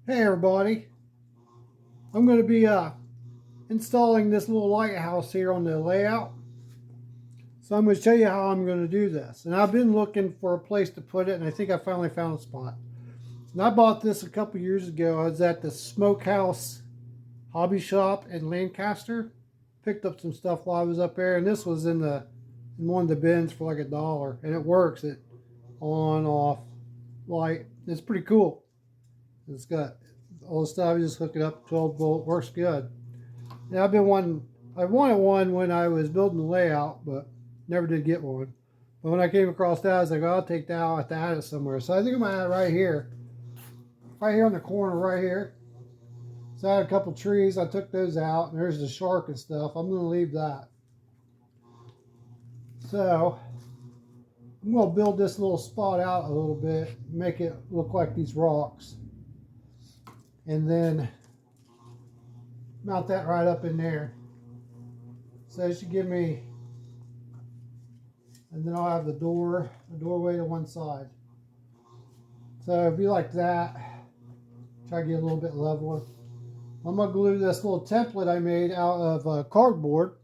Hey everybody, I'm going to be installing this little lighthouse here on the layout. So I'm going to show you how I'm going to do this. And I've been looking for a place to put it, and I think I finally found a spot. And I bought this a couple years ago. I was at the Smokehouse Hobby Shop in Lancaster. Picked up some stuff while I was up there, and this was in one of the bins for like $1, and it works. It on, off, light. It's pretty cool. It's got all the stuff. You just hook it up, 12-volt, works good. Yeah, I wanted one when I was building the layout, but never did get one. But when I came across that, I was like, oh, I'll take that. I'll have to add it somewhere. So I think I'm gonna add it right here on the corner, right here. So I had a couple trees. I took those out, and there's the shark and stuff. I'm gonna leave that. So I'm gonna build this little spot out a little bit, make it look like these rocks, and then mount that right up in there. So it should give me, and then I'll have the doorway to one side. So it'd be like that. Try to get a little bit leveler. I'm gonna glue this little template I made out of cardboard,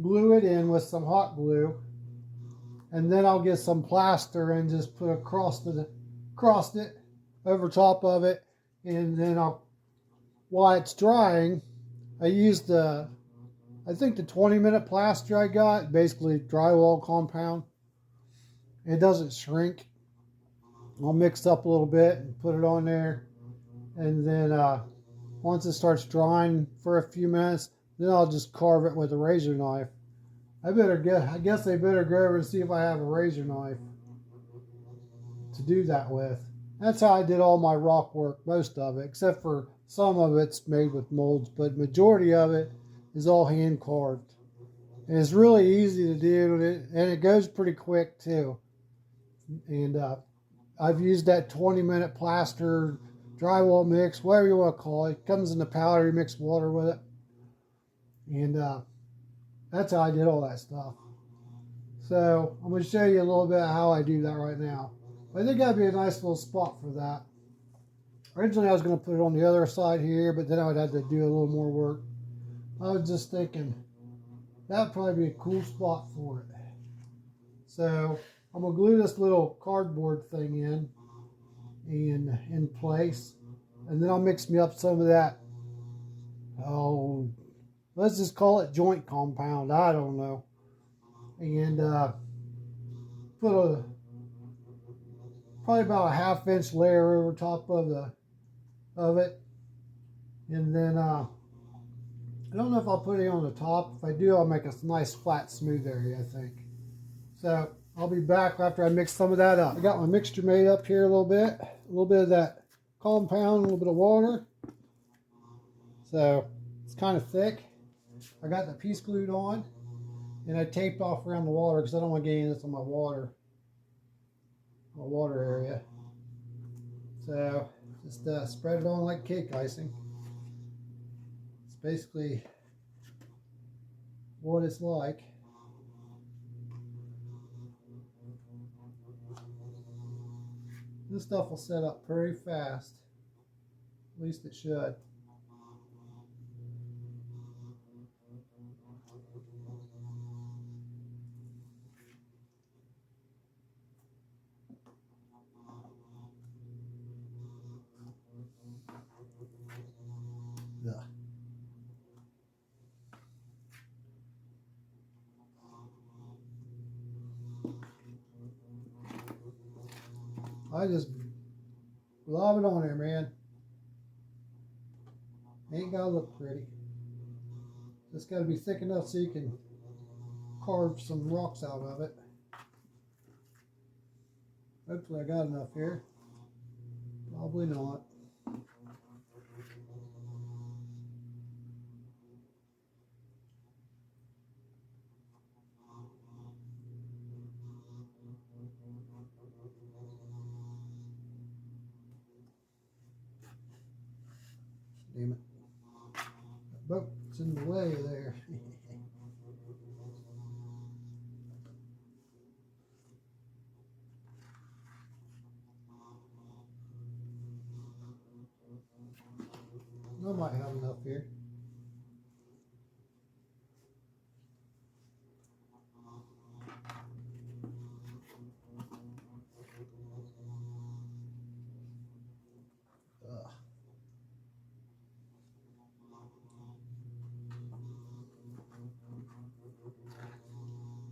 glue it in with some hot glue, and then I'll get some plaster and just put across it over top of it, and then while it's drying, I used I think the 20-minute plaster I got, basically drywall compound. It doesn't shrink. I'll mix up a little bit and put it on there, and then once it starts drying for a few minutes, then I'll just carve it with a razor knife. I guess they better go over and see if I have a razor knife to do that with. That's how I did all my rock work, most of it, except for some of it's made with molds, but majority of it is all hand carved. And it's really easy to do, and it goes pretty quick too. And I've used that 20-minute plaster drywall mix, whatever you want to call it. It comes in the powder, you mix water with it. And that's how I did all that stuff. So I'm going to show you a little bit of how I do that right now. I think that'd be a nice little spot for that. Originally I was going to put it on the other side here, but then I would have to do a little more work. I was just thinking that would probably be a cool spot for it. So I'm going to glue this little cardboard thing in place, and then I'll mix me up some of that, let's just call it joint compound, I don't know, and put probably about a ½ inch layer over top of it, and then I don't know if I'll put it on the top. If I do, I'll make a nice flat smooth area, I think. So I'll be back after I mix some of that up. I got my mixture made up here a little bit of that compound, a little bit of water. So it's kind of thick. I got the piece glued on, and I taped off around the water because I don't want to get any of this on my water area. So just spread it on like cake icing. It's basically what it's like. This stuff will set up pretty fast. At least it should. Yeah. I just lob it on there, man. Ain't gotta look pretty. Just gotta be thick enough so you can carve some rocks out of it. Hopefully I got enough here. Probably not. Damn it. That boat's in the way there. I might have enough here.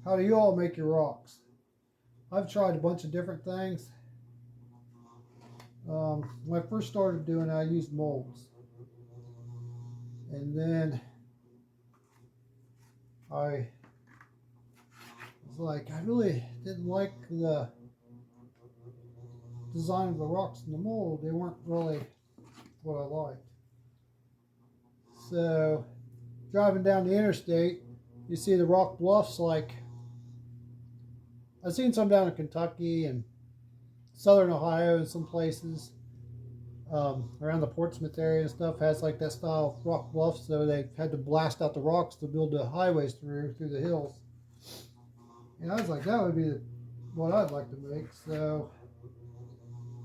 How do you all make your rocks? I've tried a bunch of different things. When I first started doing it, I used molds. And then I was like, I really didn't like the design of the rocks in the mold. They weren't really what I liked. So driving down the interstate, you see the rock bluffs. Like I've seen some down in Kentucky and southern Ohio and some places around the Portsmouth area and stuff has like that style of rock bluffs, so they had to blast out the rocks to build the highways through the hills. And I was like, that would be what I'd like to make. So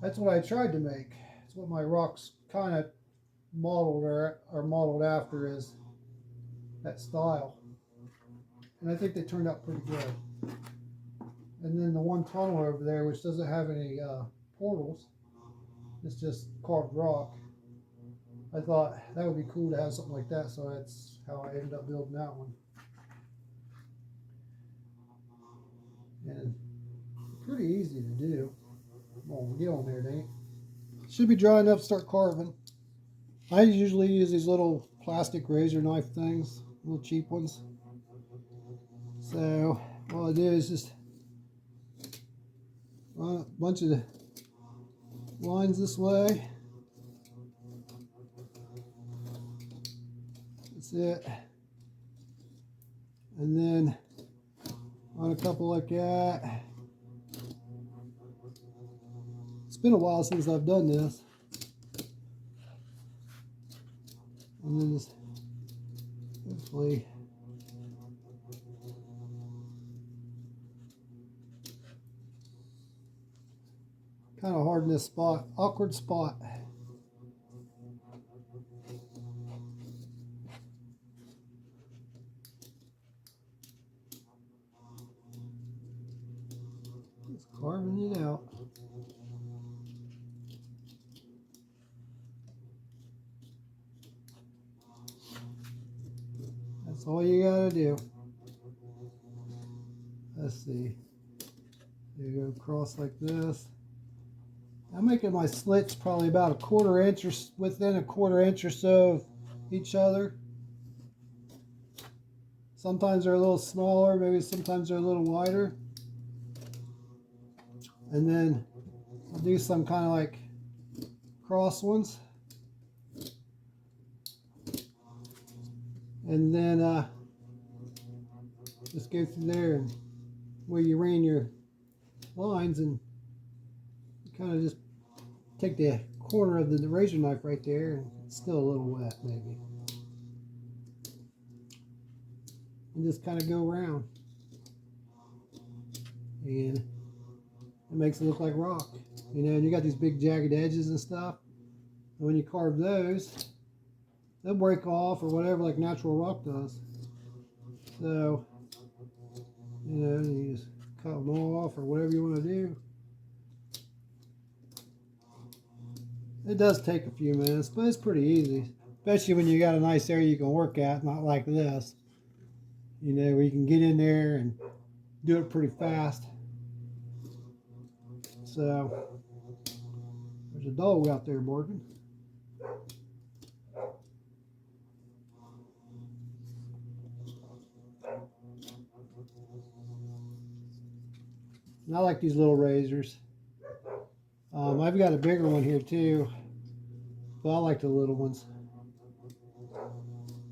that's what I tried to make. It's what my rocks kind of modeled or are modeled after, is that style. And I think they turned out pretty good. And then the one tunnel over there, which doesn't have any portals, it's just carved rock. I thought that would be cool to have something like that, so that's how I ended up building that one. And pretty easy to do. Come on, get on there, Nate. Should be dry enough to start carving. I usually use these little plastic razor knife things, little cheap ones. So all I do is just run a bunch of the lines this way. That's it. And then run a couple like that. It's been a while since I've done this. And then just hopefully kind of hard in this spot, awkward spot. Just carving it out. That's all you gotta do. Let's see. There you go, across like this. I'm making my slits probably about a quarter inch or within a quarter inch or so of each other. Sometimes they're a little smaller, maybe sometimes they're a little wider. And then I'll do some kind of like cross ones. And then just go through there and where you ran your lines, and kind of just take the corner of the razor knife right there, and it's still a little wet maybe, and just kind of go around, and it makes it look like rock, you know. And you got these big jagged edges and stuff, and when you carve those, they'll break off or whatever like natural rock does. So you know, you just cut them off or whatever you want to do. It does take a few minutes, but it's pretty easy, especially when you got a nice area you can work at, not like this, you know, where you can get in there and do it pretty fast. So there's a dog out there barking. And I like these little razors. I've got a bigger one here too, but I like the little ones.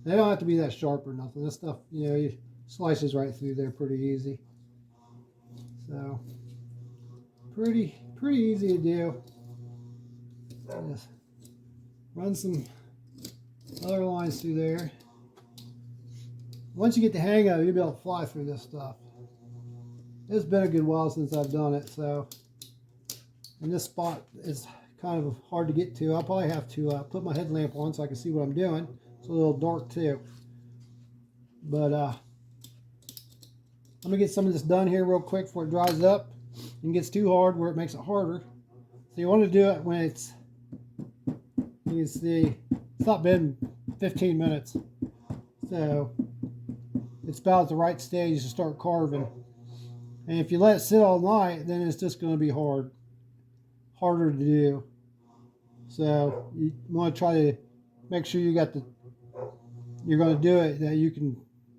They don't have to be that sharp or nothing. This stuff, you know, you slices right through there pretty easy. So pretty easy to do. Just run some other lines through there. Once you get the hang of it, you'll be able to fly through this stuff. It's been a good while since I've done it, so. And this spot is kind of hard to get to. I'll probably have to put my headlamp on so I can see what I'm doing. It's a little dark too. But let me get some of this done here real quick before it dries up and gets too hard where it makes it harder. So you want to do it when it's, you can see, it's not been 15 minutes. So it's about the right stage to start carving. And if you let it sit all night, then it's just going to be harder to do. So you want to try to make sure you got you're going to do it, that you can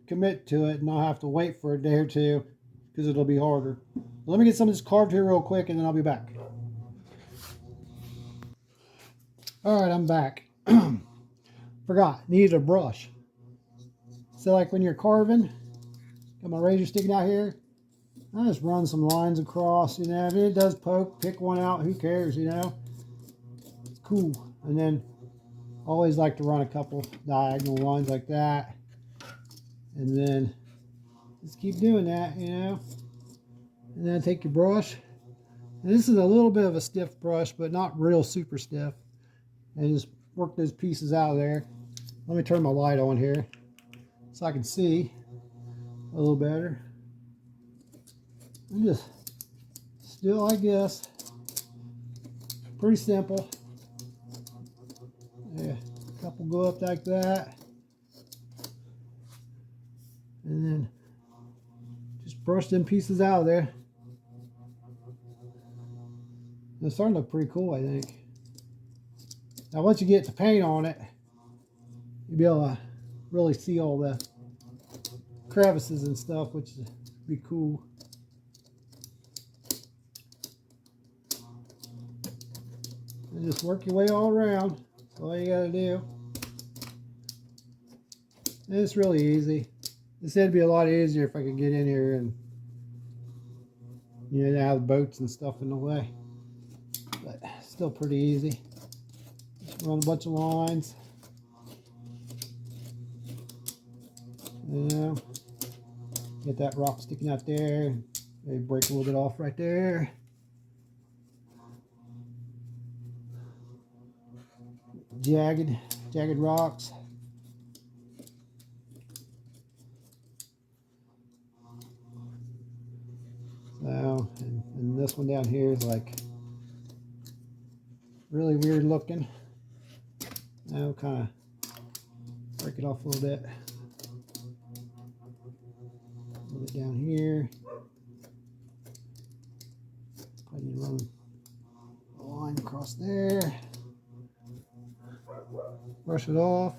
commit to it and not have to wait for a day or two, because it'll be harder. Let me get some of this carved here real quick and then I'll be back. Alright, I'm back. Forgot, needed a brush. So like when you're carving, got my razor sticking out here, I just run some lines across, you know. If it does poke, pick one out, who cares, you know. It's cool. And then I always like to run a couple diagonal lines like that. And then just keep doing that, you know. And then take your brush. And this is a little bit of a stiff brush, but not real super stiff. And just work those pieces out of there. Let me turn my light on here so I can see a little better. And just still, I guess, pretty simple. Yeah, a couple go up like that. And then just brush them pieces out of there. It's starting to look pretty cool, I think. Now once you get the paint on it, you'll be able to really see all the crevices and stuff, which would be cool. And just work your way all around. That's all you gotta do. And it's really easy. This would be a lot easier if I could get in here and, you know, have boats and stuff in the way. But still pretty easy. Just run a bunch of lines. You know, get that rock sticking out there. Maybe break a little bit off right there. Jagged rocks. So, and this one down here is like really weird looking. Now kind of break it off a little bit. A little bit down here. I need to run a line across there. Brush it off.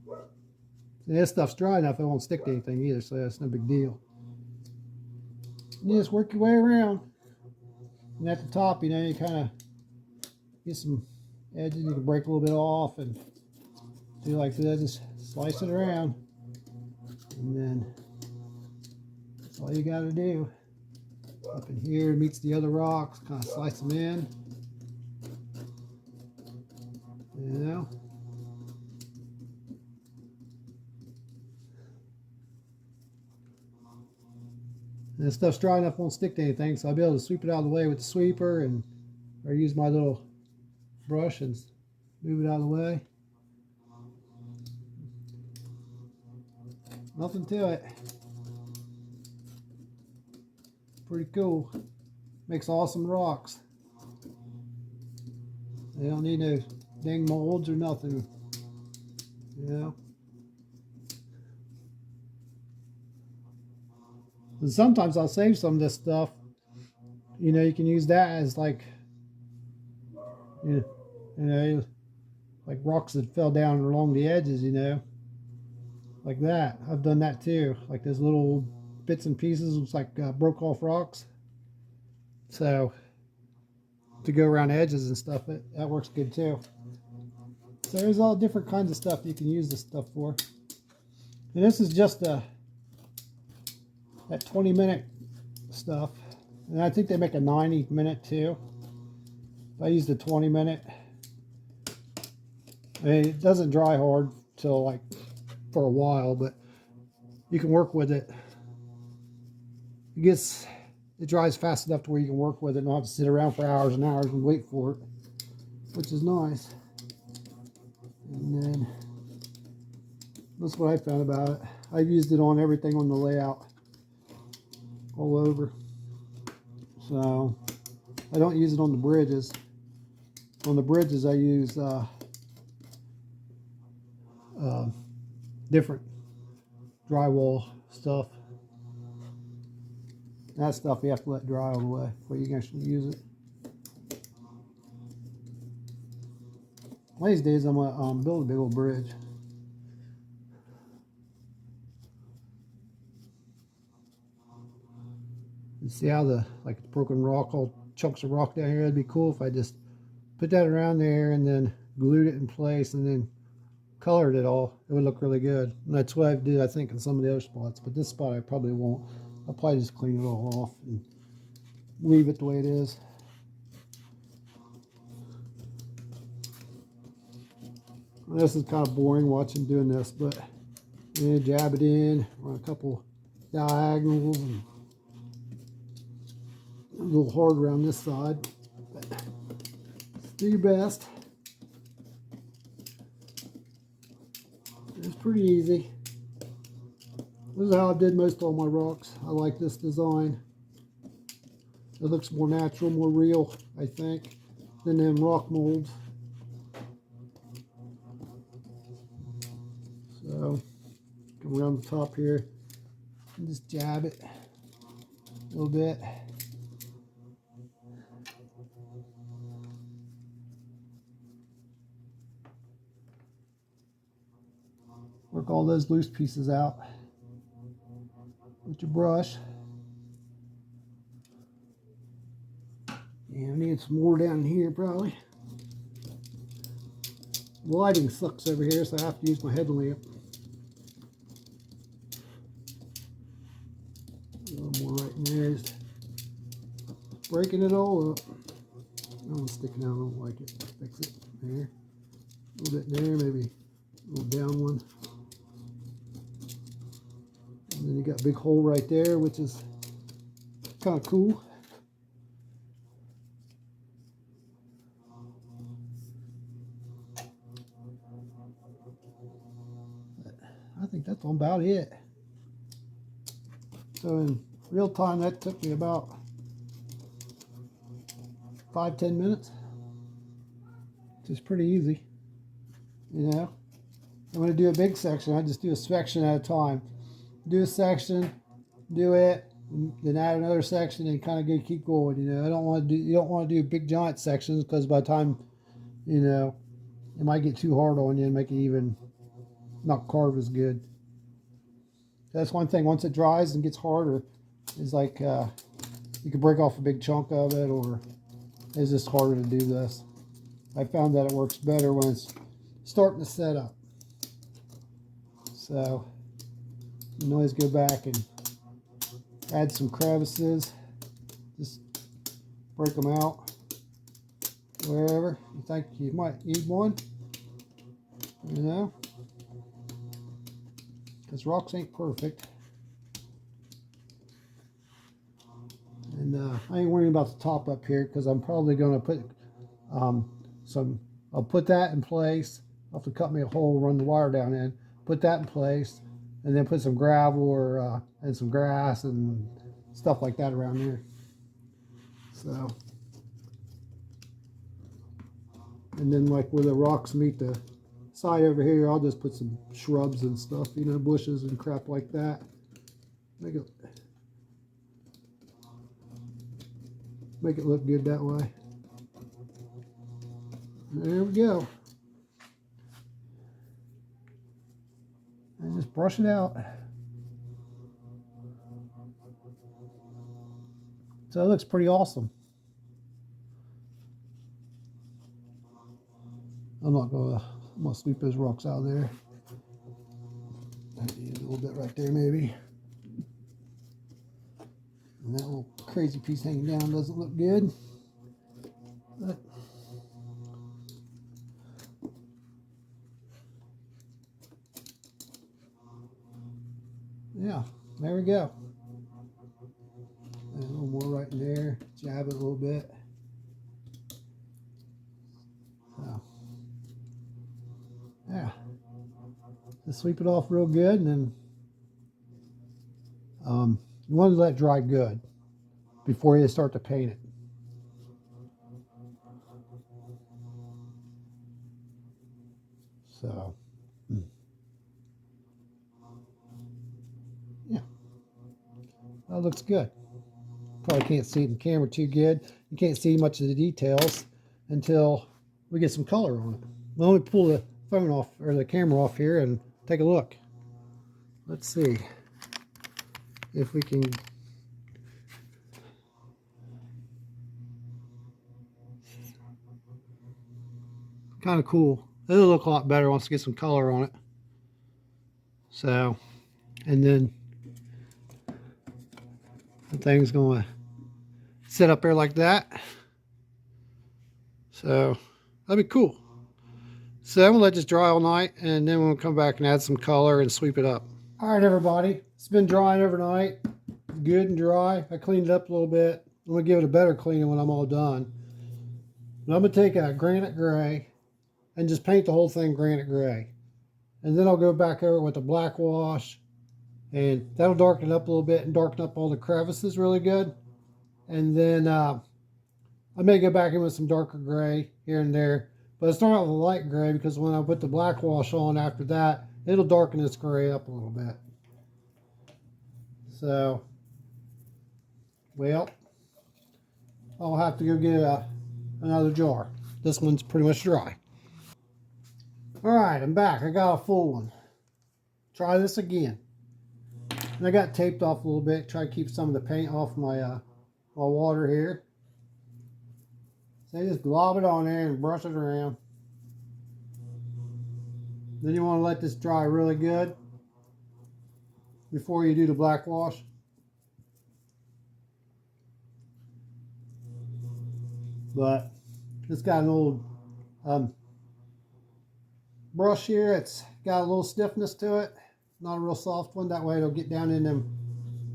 See, this stuff's dry enough, it won't stick to anything either, so that's no big deal. You just work your way around. And at the top, you know, you kind of get some edges you can break a little bit off and do like this, just slice it around. And then that's all you got to do. Up in here meets the other rocks, kind of slice them in. You know. And this stuff's dry enough, won't stick to anything, so I'll be able to sweep it out of the way with the sweeper, and or use my little brush and move it out of the way. Nothing to it. Pretty cool. Makes awesome rocks. They don't need no dang molds or nothing. You know. And sometimes I'll save some of this stuff. You know, you can use that as like, you know, like rocks that fell down along the edges, you know, like that. I've done that too. Like those little bits and pieces, it's like broke off rocks. So to go around edges and stuff, that works good too. So there's all different kinds of stuff you can use this stuff for. And this is just that 20-minute stuff. And I think they make a 90-minute too. I use the 20-minute. I mean, it doesn't dry hard till like for a while, but you can work with it. It gets it dries fast enough to where you can work with it and not have to sit around for hours and hours and wait for it, which is nice. And then that's what I found about it. I've used it on everything on the layout, all over. So I don't use it on the bridges. On the bridges I use different drywall stuff. That stuff you have to let dry all the way before you can actually use it. One of these days I'm gonna build a big old bridge. You see how the broken rock, all chunks of rock down here? It'd be cool if I just put that around there and then glued it in place and then colored it all. It would look really good. And that's what I did, I think, in some of the other spots. But this spot I probably won't. I'll probably just clean it all off and leave it the way it is. This is kind of boring watching doing this, but jab it in, run a couple diagonals, and a little hard around this side, but do your best. It's pretty easy. This is how I did most of all my rocks. I like this design. It looks more natural, more real, I think, than them rock molds. So, come around the top here and just jab it a little bit. Work all those loose pieces out with your brush. And I need some more down here probably. The lighting sucks over here, so I have to use my headlamp. A little more right in there, just breaking it all up. Oh, it's sticking out, I don't like it. Fix it there. A little bit there, maybe a little down one. And then you got a big hole right there, which is kind of cool. I think that's about it. So in real time, that took me about 5-10 minutes, which is pretty easy. You know, I'm going to do a big section. I just do a section at a time. Do a section, do it, and then add another section, and kind of keep going. You know, you don't want to do big giant sections, because by the time, you know, it might get too hard on you and make it even not carve as good. That's one thing. Once it dries and gets harder, is like you can break off a big chunk of it, or it's just harder to do this. I found that it works better when it's starting to set up. So you can always go back and add some crevices. Just break them out wherever you think you might need one. You know, because rocks ain't perfect. And I ain't worrying about the top up here, because I'm probably going to put I'll put that in place. I'll have to cut me a hole, run the wire down in, put that in place, and then put some gravel or and some grass and stuff like that around there. So, and then like where the rocks meet the side over here, I'll just put some shrubs and stuff, you know, bushes and crap like that. Make it look good that way. There we go. And just brush it out. So it looks pretty awesome. I'm gonna sweep those rocks out of there. A little bit right there maybe. And that little crazy piece hanging down doesn't look good. But yeah, there we go. And a little more right in there, jab it a little bit. So, yeah, just sweep it off real good, and then you want to let it dry good before you start to paint it. So, yeah, that looks good. Probably can't see it in the camera too good. You can't see much of the details until we get some color on it. Well, let me pull the phone off, or the camera off here, and take a look. Let's see if we can. Kind of cool. It'll look a lot better once we get some color on it. So, and then the thing's going to sit up there like that. So, that'd be cool. So I'm going to let this dry all night, and then we'll come back and add some color and sweep it up. All right, everybody. It's been drying overnight. Good and dry. I cleaned it up a little bit. I'm going to give it a better cleaning when I'm all done. And I'm going to take a granite gray and just paint the whole thing granite gray. And then I'll go back over with a black wash, and that'll darken it up a little bit and darken up all the crevices really good. And then I may go back in with some darker gray here and there. But I start out with a light gray because when I put the black wash on after that, it'll darken this gray up a little bit. So, well, I'll have to go get another jar. This one's pretty much dry. All right, I'm back. I got a full one. Try this again. And I got taped off a little bit. Try to keep some of the paint off my my water here. So you just glob it on there and brush it around. Then you want to let this dry really good before you do the black wash. But it's got an old brush here. It's got a little stiffness to it. Not a real soft one. That way it'll get down in them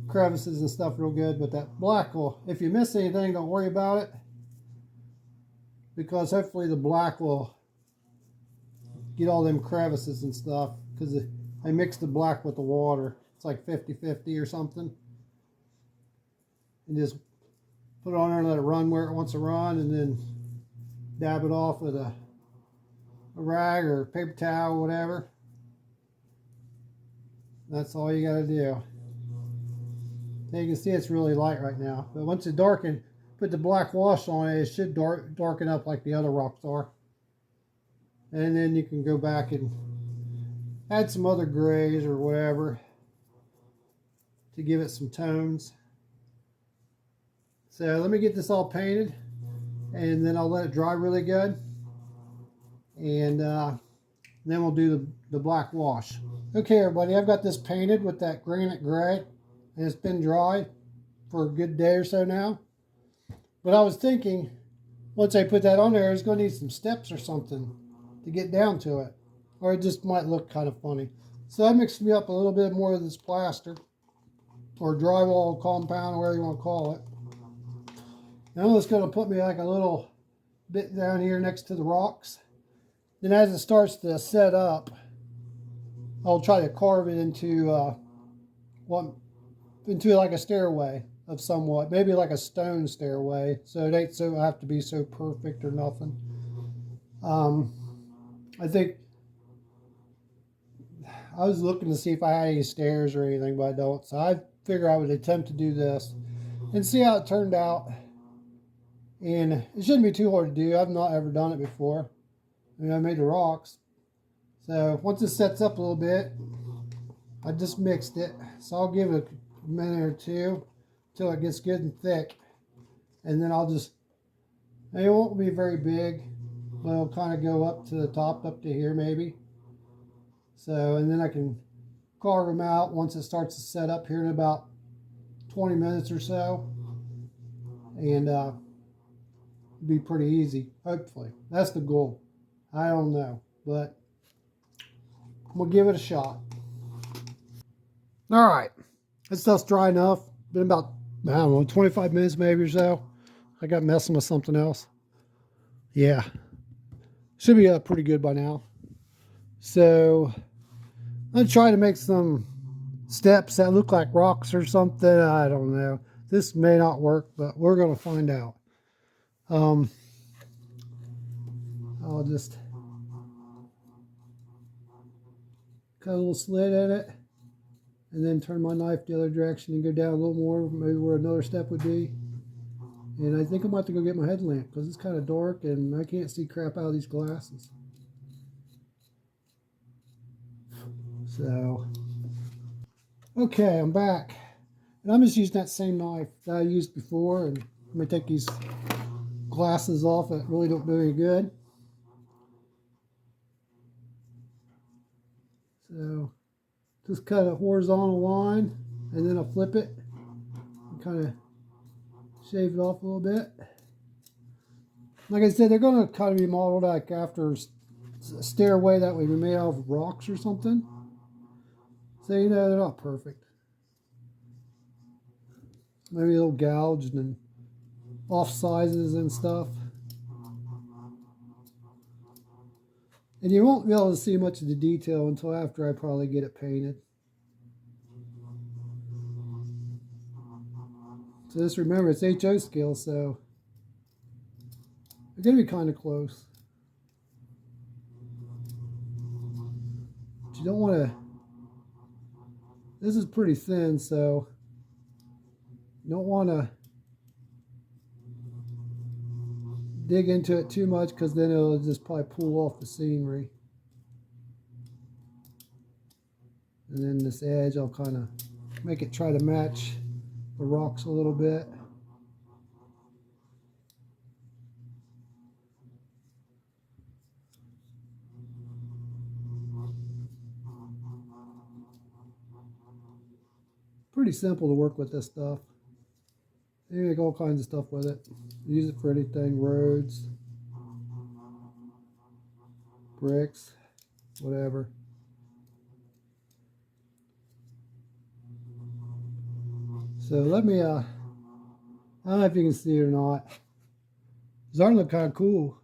crevices and stuff real good. But that black will, if you miss anything, don't worry about it. Because hopefully the black will get all them crevices and stuff. Because I mixed the black with the water. It's like 50-50 or something. And just put it on there and let it run where it wants to run. And then dab it off with a rag or paper towel or whatever. That's all you got to do. Now you can see it's really light right now. But once it darkens, put the black wash on it, it should darken up like the other rocks are. And then you can go back and add some other grays or whatever to give it some tones. So let me get this all painted, and then I'll let it dry really good. And then we'll do the black wash. Okay, everybody, I've got this painted with that granite gray, and it's been dry for a good day or so now. But I was thinking, once I put that on there, it's going to need some steps or something to get down to it. Or it just might look kind of funny. So I mixed me up a little bit more of this plaster, or drywall compound, or whatever you want to call it. And I'm just going to put me like a little bit down here next to the rocks. Then as it starts to set up, I'll try to carve it into like a stairway of somewhat, maybe like a stone stairway, so it ain't so have to be so perfect or nothing. I think I was looking to see if I had any stairs or anything, but I don't. So I figure I would attempt to do this and see how it turned out. And it shouldn't be too hard to do. I've not ever done it before. I mean, I made the rocks. So once it sets up a little bit, I just mixed it. So I'll give it a minute or two until it gets good and thick. And then I'll just, it won't be very big, but it'll kind of go up to the top, up to here maybe. So, and then I can carve them out once it starts to set up here in about 20 minutes or so. And be pretty easy, hopefully. That's the goal. I don't know, but we'll give it a shot. All right, this stuff's dry enough. Been about I don't know, 25 minutes maybe or so. I got messing with something else. Yeah, should be pretty good by now. So I'm gonna try to make some steps that look like rocks or something. I don't know. This may not work, but we're gonna find out. I'll just cut a little slit in it and then turn my knife the other direction and go down a little more, maybe where another step would be. And I think I'm about to go get my headlamp because it's kind of dark and I can't see crap out of these glasses. So, okay, I'm back. And I'm just using that same knife that I used before, and I'm going to take these glasses off that really don't do any good. So, just cut a horizontal line, and then I'll flip it and kind of shave it off a little bit. Like I said, they're going to kind of be modeled like after a stairway that would be made out of rocks or something. So, you know, they're not perfect. Maybe a little gouged and off sizes and stuff. And you won't be able to see much of the detail until after I probably get it painted. So just remember, it's HO scale, so they're going to be kind of close. But you don't want to... This is pretty thin, so you don't want to dig into it too much because then it'll just probably pull off the scenery. And then this edge, I'll kind of make it try to match the rocks a little bit. Pretty simple to work with this stuff. You can make all kinds of stuff with it. Use it for anything, roads, bricks, whatever. So let me, I don't know if you can see it or not. It's starting to look kind of cool.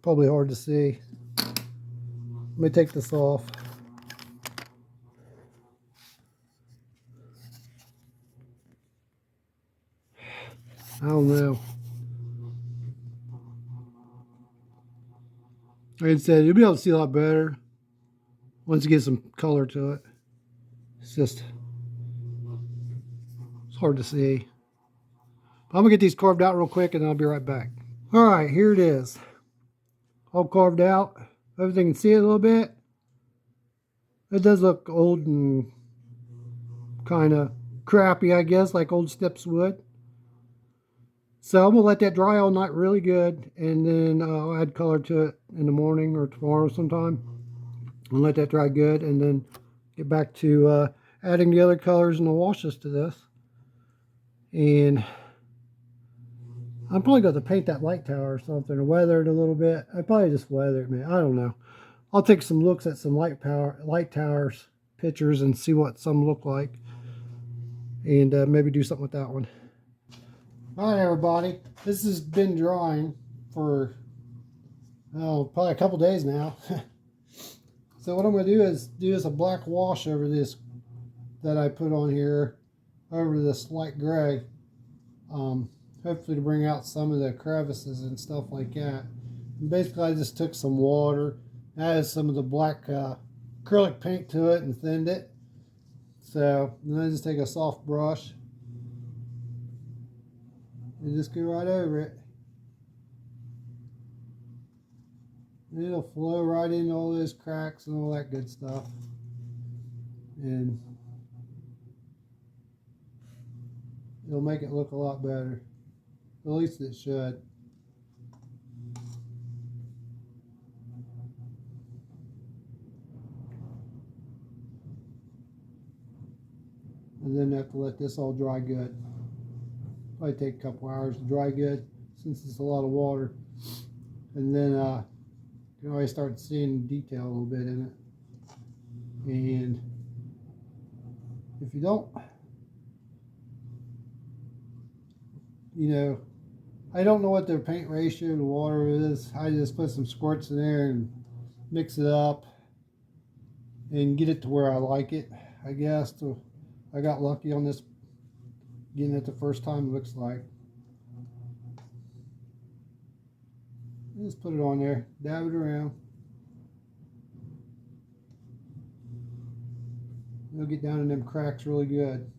Probably hard to see. Let me take this off. I don't know. Like I said, you'll be able to see a lot better once you get some color to it. It's just, it's hard to see. I'm gonna get these carved out real quick and I'll be right back. All right, here it is. All carved out. Everything can see it a little bit. It does look old and kind of crappy, I guess, like old steps would. So I'm going to let that dry all night really good, and then I'll add color to it in the morning or tomorrow sometime. And let that dry good, and then get back to adding the other colors and the washes to this. And I'm probably going to paint that light tower or something, or weather it a little bit. I probably just weather it, man. I don't know. I'll take some looks at some light towers pictures and see what some look like, and maybe do something with that one. All right, everybody. This has been drying for probably a couple days now. So what I'm going to do is a black wash over this that I put on here over this light gray. Hopefully to bring out some of the crevices and stuff like that. And basically, I just took some water, added some of the black acrylic paint to it, and thinned it. So then I just take a soft brush and just go right over it. And it'll flow right into all those cracks and all that good stuff. And it'll make it look a lot better. At least it should. And then have to let this all dry good. Probably take a couple hours to dry good since it's a lot of water. And then you can always start seeing detail a little bit in it. And if you don't you know, I don't know what their paint ratio to water is. I just put some squirts in there and mix it up and get it to where I like it, I guess. So I got lucky on this, getting it the first time, it looks like. Just put it on there, dab it around. It'll get down in them cracks really good.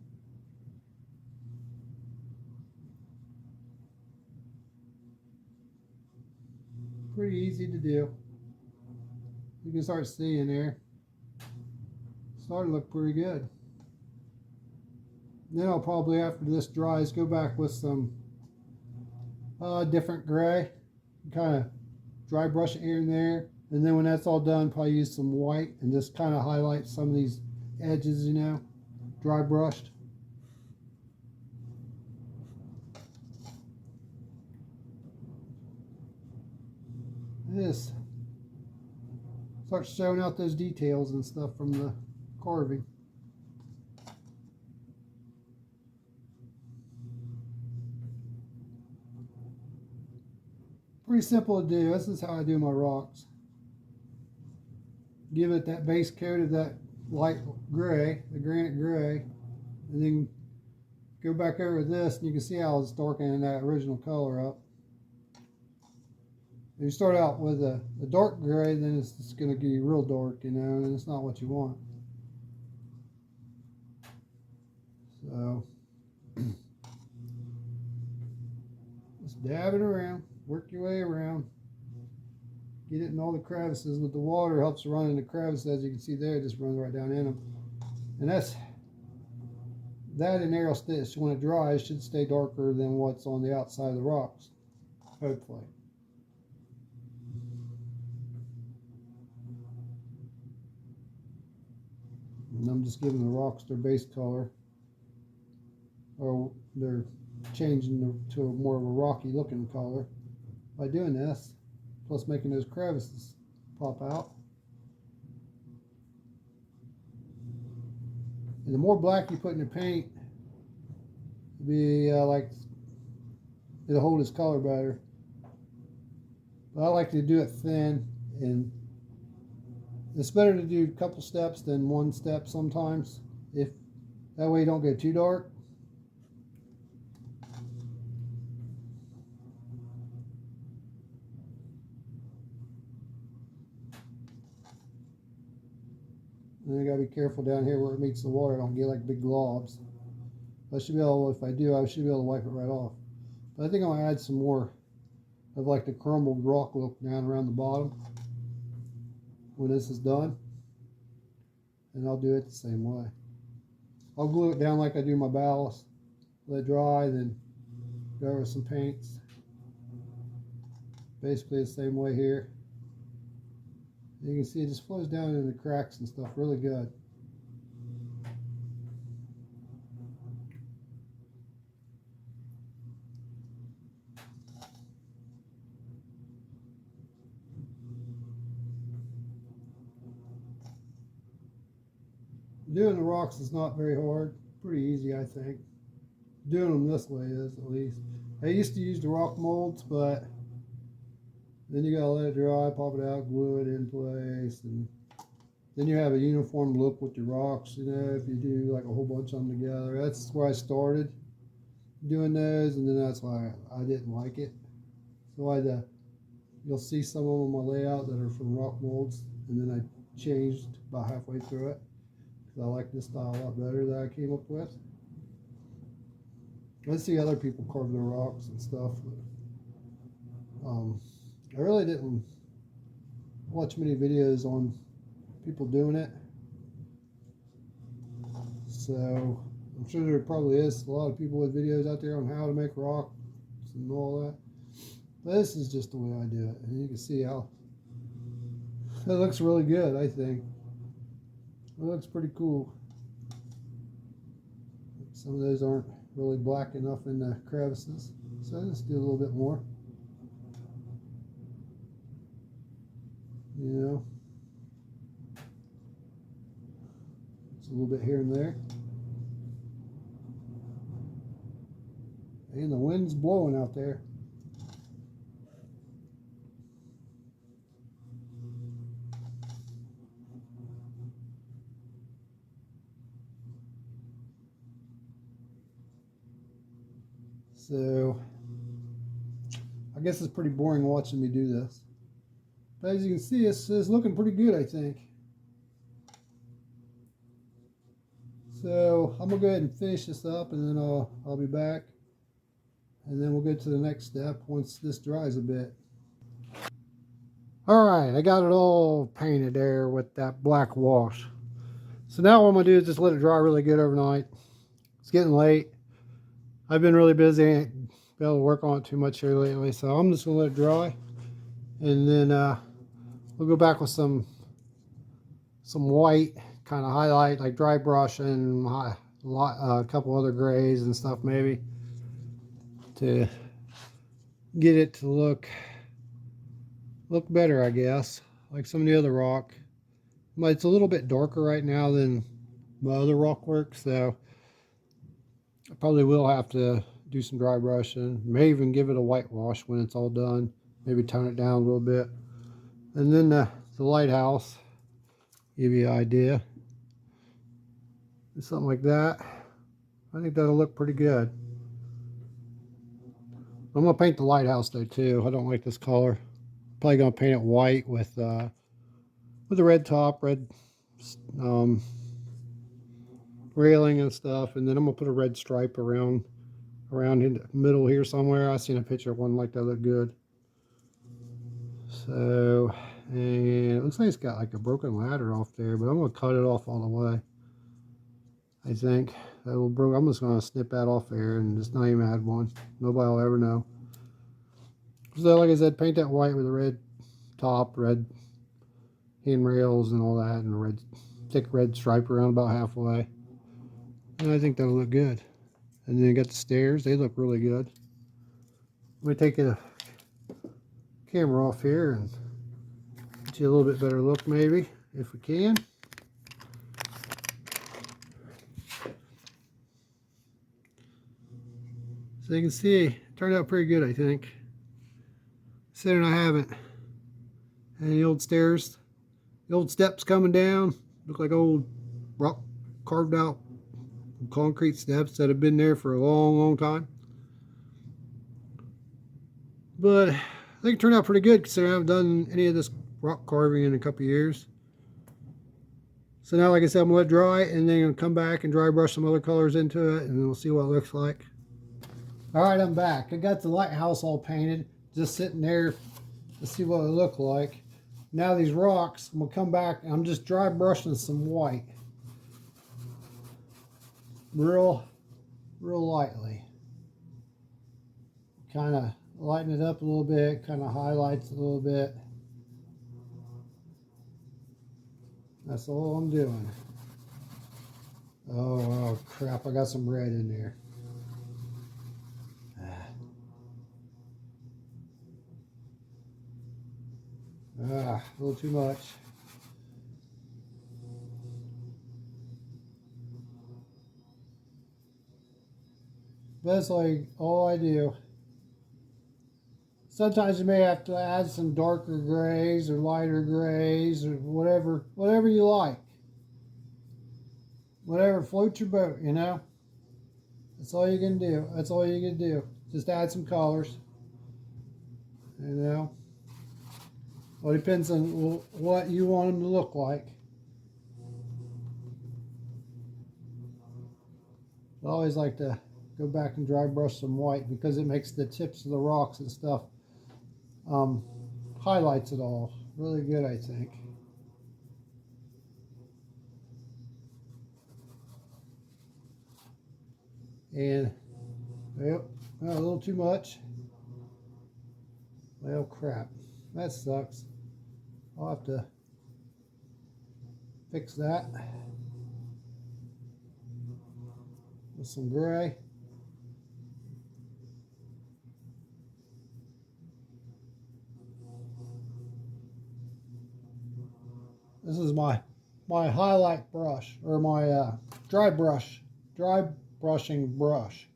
Pretty easy to do. You can start seeing there. Starting to look pretty good. Then I'll probably, after this dries, go back with some different gray. Kind of dry brush it here and there. And then when that's all done, probably use some white and just kind of highlight some of these edges, you know, dry brushed. This starts showing out those details and stuff from the carving. Pretty simple to do. This is how I do my rocks. Give it that base coat of that light gray, the granite gray, and then go back over this, and you can see how it's darkening that original color up. If you start out with a dark gray, then it's just going to get you real dark, you know, and it's not what you want. So just dab it around, work your way around, get it in all the crevices. With the water, helps run in the crevices, as you can see there, it just runs right down in them. And that and arrow stitch, when it dries, should stay darker than what's on the outside of the rocks, hopefully. And I'm just giving the rocks their base color, or they're changing to a more of a rocky looking color by doing this, plus making those crevices pop out. And the more black you put in the paint, it'll be it'll hold its color better. But I like to do it thin, and it's better to do a couple steps than one step sometimes. If that way you don't get too dark. And you gotta be careful down here where it meets the water, don't get like big globs. I should be able, if I do, I should be able to wipe it right off. But I think I'm gonna add some more of like the crumbled rock look down around the bottom when this is done. And I'll do it the same way. I'll glue it down like I do my ballast, let it dry, then go over some paints. Basically the same way here. You can see it just flows down in the cracks and stuff really good. Doing the rocks is not very hard. Pretty easy, I think. Doing them this way is, at least. I used to use the rock molds, but then you gotta let it dry, pop it out, glue it in place, and then you have a uniform look with your rocks, you know, if you do like a whole bunch of them together. That's where I started doing those, and then that's why I didn't like it. So you'll see some of them on my layout that are from rock molds, and then I changed about halfway through it, because I like this style a lot better that I came up with. I see other people carve their rocks and stuff, but, I really didn't watch many videos on people doing it, so I'm sure there probably is a lot of people with videos out there on how to make rocks and all that, but this is just the way I do it, and you can see how it looks really good. I think it looks pretty cool. Some of those aren't really black enough in the crevices, so let's do a little bit more. You know, it's a little bit here and there. And the wind's blowing out there. So I guess it's pretty boring watching me do this. But as you can see, it's looking pretty good, I think. So I'm gonna go ahead and finish this up, and then I'll be back, and then we'll get to the next step once this dries a bit. All right, I got it all painted there with that black wash. So now what I'm gonna do is just let it dry really good overnight. It's getting late. I've been really busy, ain't been able to work on it too much here lately, so I'm just gonna let it dry, and then we'll go back with some white kind of highlight, like dry brush, and a couple other grays and stuff maybe, to get it to look better, I guess, like some of the other rock. But it's a little bit darker right now than my other rock work, so I probably will have to do some dry brushing. May even give it a whitewash when it's all done. Maybe tone it down a little bit. And then the lighthouse, give you an idea. Something like that. I think that'll look pretty good. I'm gonna paint the lighthouse though too. I don't like this color. Probably gonna paint it white with a red top, red railing and stuff, and then I'm gonna put a red stripe around in the middle here somewhere. I seen a picture of one like that looked good. So, and it looks like it's got like a broken ladder off there, but I'm gonna cut it off all the way. I think that little broke. I'm just gonna snip that off there and just not even add one. Nobody will ever know. So, like I said, paint that white with a red top, red handrails and all that, and a red, thick red stripe around about halfway. And I think that'll look good. And then you got the stairs. They look really good. Let me take the camera off here and get you a little bit better look, maybe, if we can. So you can see, it turned out pretty good, I think. Considering I haven't. And the old stairs, the old steps coming down, look like old rock carved out concrete steps that have been there for a long, long time. But I think it turned out pretty good considering I haven't done any of this rock carving in a couple years. So now, like I said, I'm gonna let it dry, and then I'm gonna come back and dry brush some other colors into it, and then we'll see what it looks like. All right, I'm back. I got the lighthouse all painted, just sitting there to see what it looked like. Now these rocks, I'm gonna come back and I'm just dry brushing some white. Real lightly. Kind of lighten it up a little bit, kind of highlights a little bit. That's all I'm doing. Oh crap, I got some red in there. A little too much. But that's like all I do. Sometimes you may have to add some darker grays or lighter grays or whatever you like. Whatever floats your boat, you know. That's all you can do. That's all you can do. Just add some colors. You know. Well, it depends on what you want them to look like. I always like to go back and dry brush some white because it makes the tips of the rocks and stuff, highlights it all really good, I think. And, yep, a little too much. Well, crap. That sucks. I'll have to fix that with some gray. This is my highlight brush, or my dry brushing brush.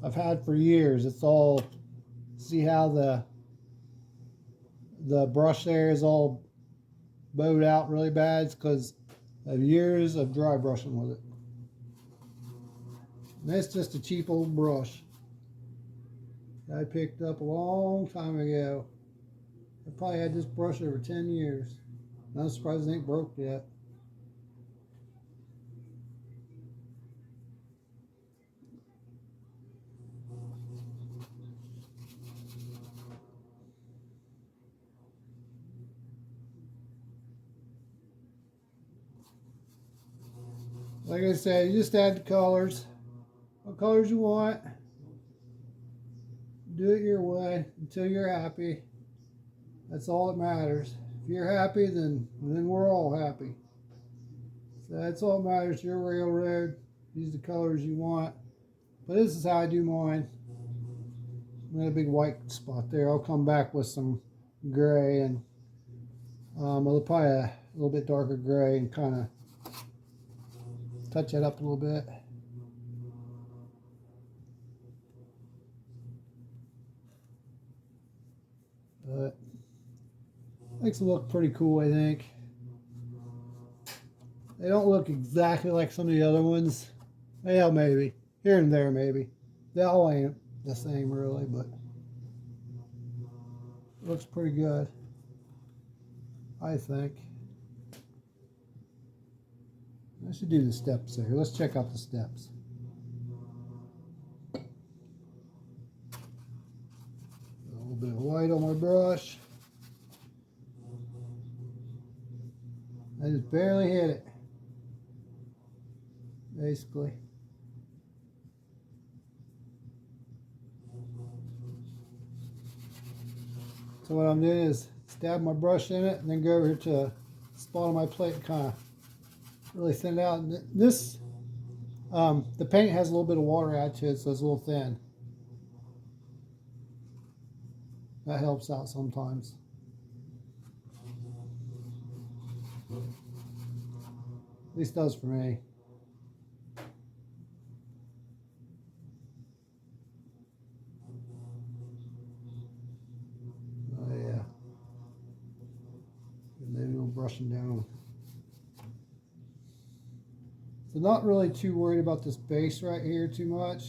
I've had for years. It's all, see how the brush there is all bowed out really bad? It's because of years of dry brushing with it. And that's just a cheap old brush I picked up a long time ago. I probably had this brush over 10 years. I'm surprised it ain't broke yet. Like I said, you just add the colors. What colors you want. Do it your way until you're happy. That's all that matters. If you're happy, then we're all happy. So that's all that matters. Your railroad. Use the colors you want. But this is how I do mine. I got a big white spot there. I'll come back with some gray and probably a little bit darker gray and kind of touch it up a little bit. But makes it look pretty cool, I think. They don't look exactly like some of the other ones. Yeah, maybe. Here and there, maybe. They all ain't the same, really, but it looks pretty good, I think. I should do the steps there. Let's check out the steps. A little bit of white on my brush. I just barely hit it, basically. So what I'm doing is stab my brush in it and then go over to a spot on my plate and kind of really thin it out. And this, the paint has a little bit of water added to it, so it's a little thin. That helps out sometimes. At least does for me. Oh yeah. Maybe a little brushing down. So not really too worried about this base right here too much,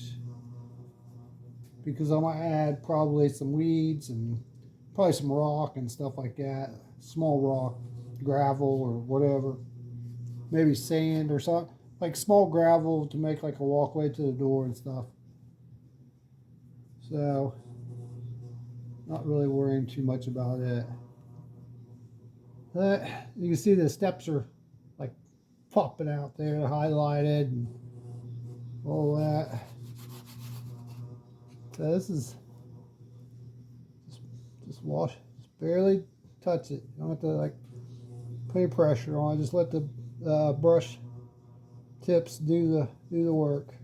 because I might add probably some weeds and probably some rock and stuff like that. Small rock, gravel or whatever. Maybe sand or something. Like small gravel to make like a walkway to the door and stuff. So, not really worrying too much about it. But you can see the steps are like popping out there, highlighted and all that. So this is just wash, just barely touch it. You don't have to like put any pressure on it. Just let the brush tips do the work.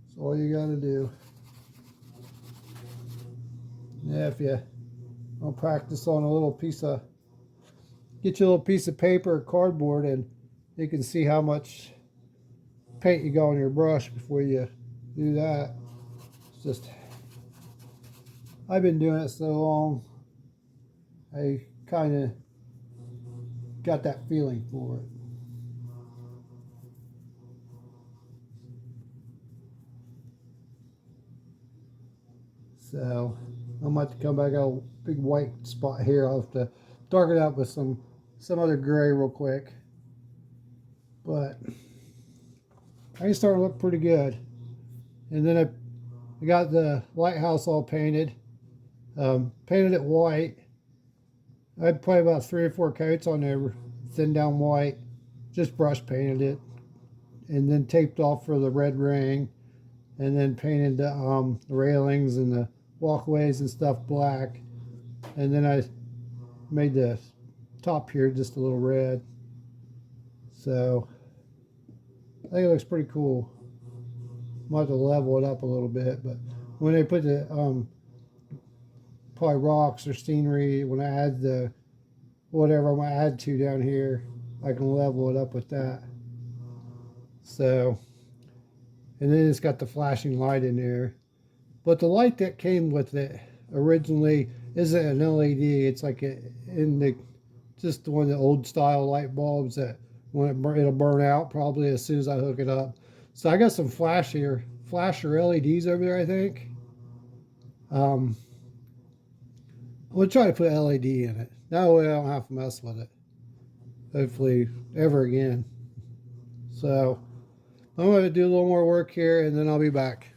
That's all you got to do. Yeah, if you want to practice on a little piece of, get you a little piece of paper or cardboard, and you can see how much paint you got on your brush before you do that. It's just, I've been doing it so long, I kind of got that feeling for it. So I'm about to come back out a big white spot here. I'll have to darken it up with some other gray real quick. But I can start to look pretty good. And then I got the lighthouse all painted. Painted it white. I'd probably about 3 or 4 coats on there, thin down white. Just brush painted it, and then taped off for the red ring, and then painted the railings and the walkways and stuff black. And then I made the top here just a little red. So I think it looks pretty cool. Might have to level it up a little bit, but when they put the probably rocks or scenery, when I add the whatever I'm gonna add to down here, I can level it up with that. So, And then it's got the flashing light in there. But the light that came with it originally isn't an LED. It's like just one of the old style light bulbs that it'll burn out probably as soon as I hook it up. So I got some flasher LEDs over there, I think. I'm gonna try to put LED in it. That way I don't have to mess with it. Hopefully ever again. So I'm gonna do a little more work here and then I'll be back.